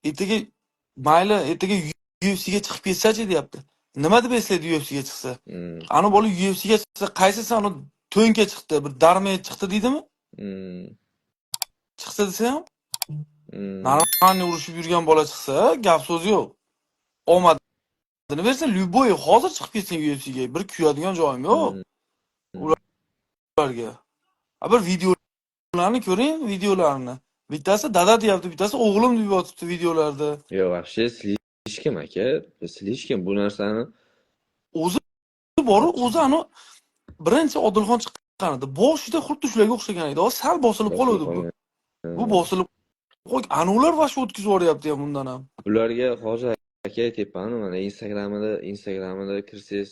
ertaga mayli ertaga UFC'ga chiqib ketsa-chi deyapti. Nima deb eslaydi UFC'ga chiqsa? Ana bola UFC'ga chiqsa qaysisi uni to'nka chiqdi, bir darmaya chiqdi deydimi? Chiqsa desa ham normalniy urushib yurgan bola chiqsa, gap so'z yo'q. Omadini bersa, любой hozir chiqib ketsin UFC'ga. Bir kuyadigan joyim yo'q ularga. Bir videolarni ko'ring, videolarni. Bittasi dada deyapti, bittasi o'g'lim deb yotibdi videolarda. Yo'q, вообще слишком aka. Слишком bu narsani O'zi boru o'zi ani birinchi Odilxon chiqqan edi. Boshida xuddi shularga o'xshagan edi. Sal bosilib qoldi bu. Bu bosilib qo'y, ani ular vash o'tkazib yuboryapti ham bundan ham. Bularga hozir aka tepani mana Instagramida kirsangiz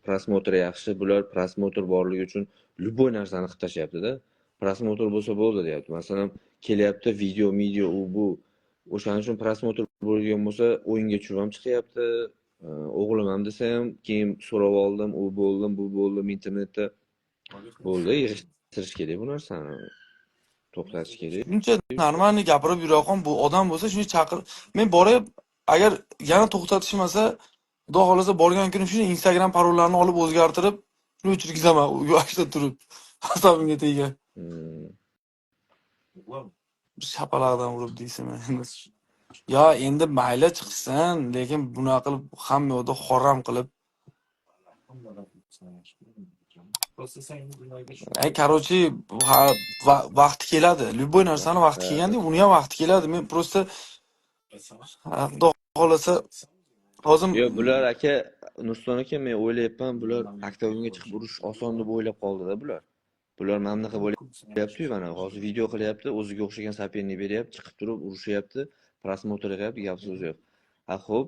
prosmotr yaxshi, bular prosmotr borligi uchun любой narsani qilib tashyapti-da. Prosmotr bo'lsa bo'ldi deyapti. Masalan, kelyapti video u bu. O'shaning uchun prosmotr bo'lgan bo'lsa, o'yinga tushib ham chiqyapti. O'g'lim ham desa ham, keyin so'rab oldim, u bo'ldim, bu bo'ldim internetda. Bo'ldi, yig'ishtirish kerak bu narsani. To'xtatish kerak. Shuncha normalniy gapirib yuraqon bu odam bo'lsa, shuni chaqir. Men borib, agar yana to'xtatishmasa, xudo xolasa borgan kunim shuni Instagram parollarini olib o'zgartirib, shuni o'chirgizaman, u yoshda turib. Hisobimga tegan. Shapalaqdan urib deysizmi? Yo, endi mayli chiqsin, lekin bunaqa qilib hamma yoqda xoram qilib. Короче, vaqti keladi. Любой narsani vaqti kelganda, uni ham vaqti keladi. Men просто xudo xolasa hozir Yo'q, bular aka, Nursulton aka, men o'ylayapman, bular oktagonga chiqib urush oson deb o'ylab qoldi-da bular. Bular mana bunaqa bo'lyapti-yu, mana hozir video qilyapti, o'ziga o'xshagan sopernik beryapti, chiqib turib urushyapti, prosmotr qilyapti, gap so'z yo'q. Xo'p,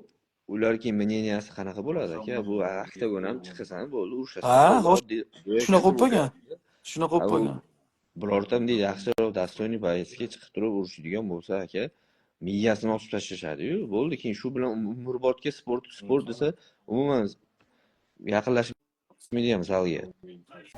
ular keyin мненияsi qanaqa bo'ladi aka? Bu oktagon ham chiqasan bo'ldi, urushasan. Shunaqa bo'lib qolgan. Shunaqa bo'lib qolgan. Birorta bunday yaxshiroq dasturniy boisga chiqib turib urushadigan bo'lsa aka, miyasini osib tashlashadi-yu, bo'ldi. Keyin shu bilan umrbodga sport desa, umuman yaqinlashmaydigan misolga.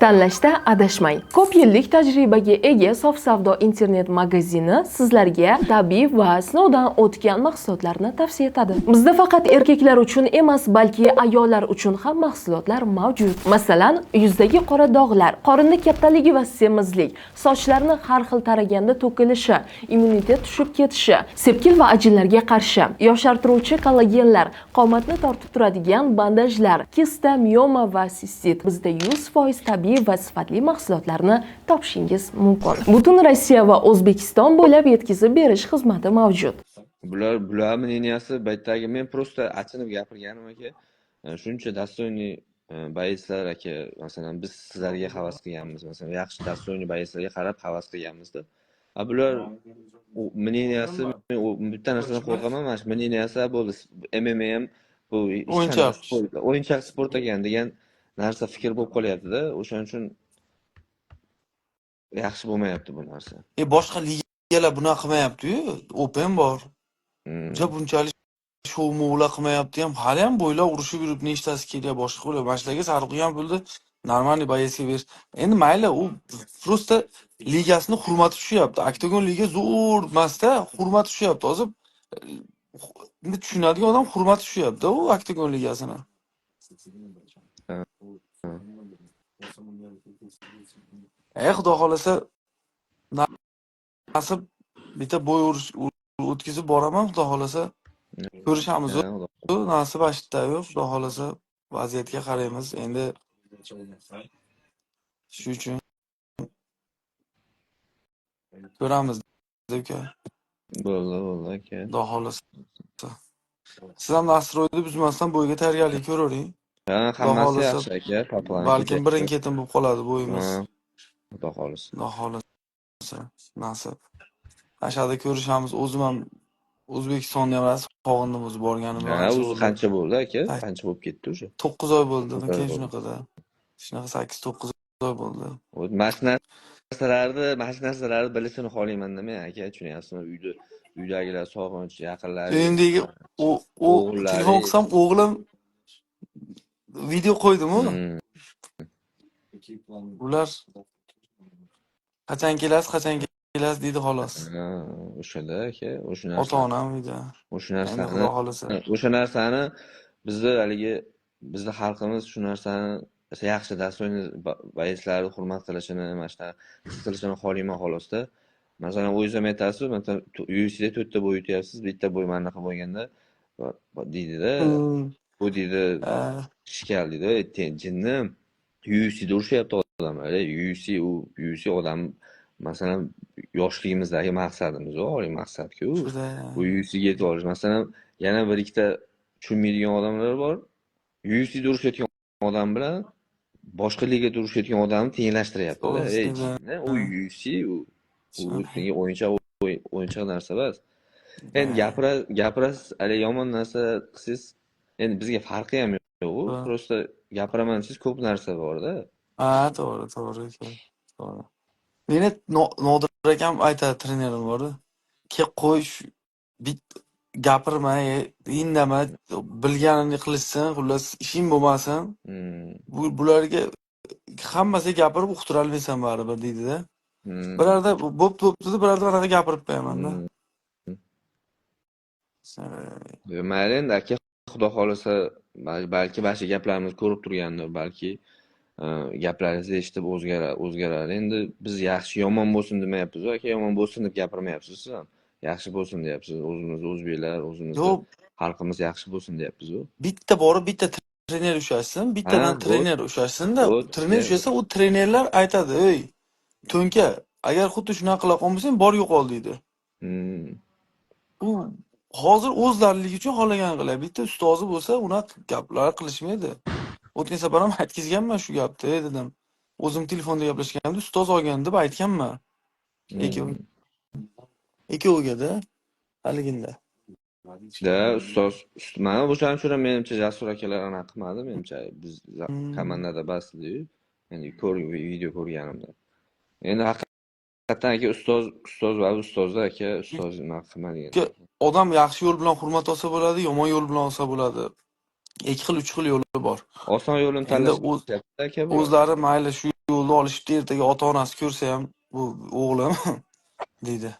Tanlashda adashmang. Ko'p yillik tajribaga ega Sof savdo internet magazini sizlarga tabiiy va sinovdan o'tgan mahsulotlarni tavsiya etadi. Bizda faqat erkaklar uchun emas, balki ayollar uchun ham mahsulotlar mavjud. Masalan, yuzdagi qora dog'lar, qorinni kattaligi va semizlik, sochlarni har xil taraganda to'kilishi, immunitet tushib ketishi, sepkil va ajinlarga qarshi, yoshartiruvchi kollagenlar, qomatni tortib turadigan bandajlar, kista, mioma va sistit. Bizda 100% tabiiy va sifatli mahsulotlarni topishingiz mumkin. Butun Rossiya va O'zbekiston bo'ylab yetkazib berish xizmati mavjud. Bular мненияsi baytdagi, men просто achinib gapirganim aka. Shuncha dasturniy boislar aka, masalan biz sizlarga havas qilganmiz, masalan yaxshi dasturniy boislarga qarab havas qilganmiz-da. Bular мненияsi, men bitta narsadan qo'rqaman, mana shu мненияsi bo'ldi. MMA ham bu o'yinchoq sport ekan degan narsa fikr bo'lib qolyapti-da. O'shaning uchun yaxshi bo'lmayapti bu narsa. Boshqa ligalar bunaqa qilmayapti-yu, Open bor. Bunchalik shov-movlar qilmayapti ham, hali ham bo'ylab urushib yurib nechtasi kerak boshqa qo'ylar. Mashlarga sarf qilgan pulni normalniy boyasga berish. Endi mayli, u просто ligasini hurmati tushyapti. Oktagon liga zo'r emas-da, hurmati tushyapti. Hozir endi tushunadigan odam hurmati tushyapti u Oktagon ligasini. Xudo xolasa nasib bitta bo'y o'tkazib boraman, xudo xolasa ko'rishamiz. Nasib ashitda yo'q, xudo xolasa vaziyatga qaraymiz. Endi shu uchun ko'ramiz aka. Bo'ldi aka. Xudo xolasa. Siz ham nastroyni buzmasdan bo'yga tayyorgarlik ko'ravering. Hammasi yaxshi aka, toplanib. Balkim birin-ketin bo'lib qoladi bo'yimiz. Xudo xolasa. Xudo xolasa. Nasib. Ashada ko'rishamiz. O'zim ham O'zbekistonda ham sog'indim o'zi borganim. O'zi qancha bo'ldi aka? Qancha bo'lib ketdi o'sha? 9 oy bo'ldi. Keyin shunaqada. Shunaqa 8-9 oy bo'ldi. Mashinaslarni bilishini xohlaymanda men aka, tushunyapsizmi? Uydagilar sog'inch, yaqinlar. Endi u telefon qilsam o'g'lim video qo'ydim-ku. Ular qachon kelasiz, qachon kelasiz deydi xolos. Ha, o'shada aka, o'sha Ota narsani, onam uyda. o'sha Endi narsani, xudo xohlasa. o'sha narsani bizni haligi bizni xalqimiz shu narsani yaxshi достойный boyislarni hurmat qilishini, mana shunaqa his qilishini xohlayman xolosda. Masalan, o'zingiz ham aytasiz, masalan, UFC'da 4 ta bo'y yutyapsiz, bitta bo'y manaqa bo'lganda deydi-da, bu deydi Ha, ishkal deydi, jinnim. UFC'da urushyapti odamlar. UFC UFC odam, masalan, yoshligimizdagi maqsadimiz, oliy maqsadku. shuda. Bu UFC'ga yetib olish. Masalan, yana bir ikkita tushunmaydigan odamlar bor. UFC'da urushayotgan odam bilan boshqa ligada urushayotgan odamni tenglashtiryapti-da. To'g'risida. U UFC, u senga o'yinchoq narsa emas. Endi gapirasiz, hali yomon narsa qilsangiz, endi bizga farqi ham yo'q. Просто gapiraman desangiz ko'p narsa bor-da. Ha, to'g'ri, to'g'ri. Meni Nodir akam aytadi, trenerim bor-da. Qo'y, gapirma, indama, bilganini qilishsin, xullas ishing bo'lmasin. Bularga hammasiga gapirib uqtira olmaysan baribir deydi-da. Birarda bo'pti, birarda anaqa gapirib qo'yaman-da. Mayli endi aka, xudo xohlasa, balki boshqa gaplarimizni ko'rib turgandir, balki gaplaringizni eshitib o'zgarar. Endi biz yaxshi yomon bo'lsin demayapmiz, aka, yomon bo'lsin deb gapirmayapsiz siz ham. Yaxshi bo'lsin deyapsiz. O'zimiz o'zbeklar, o'zimizni xalqimiz yaxshi bo'lsin deyapsiz-ku. Bitta borib bitta trener ushlashsin, bittadan trener ushlashsin-da, trener ushlasa, u trenerlar aytadi, "Ey, to'nka, agar xuddi shunaqa qila qolmasang, bor yo'qol" deydi. U hozir o'zlarilik uchun xohlagan qiladi. Bitta ustozi bo'lsa, unaqa gaplar qilishmaydi. O'tgan safar ham aytganman shu gapni, dedim. O'zim telefonda gaplashganimda ustoz olgan deb aytganman. Ikkoviga-da haliginda. Ustoz, mana o'shaning uchun ham menimcha Jasur akalar anaqa qilmadi, menimcha biz komandada basdi-yu. Endi video ko'rganimda. Endi haqiqatan aka, ustoz va ustozda aka, ustoz nima qilmadigan. Odam yaxshi yo'l bilan hurmat olsa bo'ladi, yomon yo'l bilan olsa bo'ladi. 2 xil, 3 xil yo'li bor. Oson yo'lini tanlashdi aka. O'zlari mayli shu yo'lni olishibdi, ertaga ota-onasi ko'rsa ham, bu o'g'lim deydi.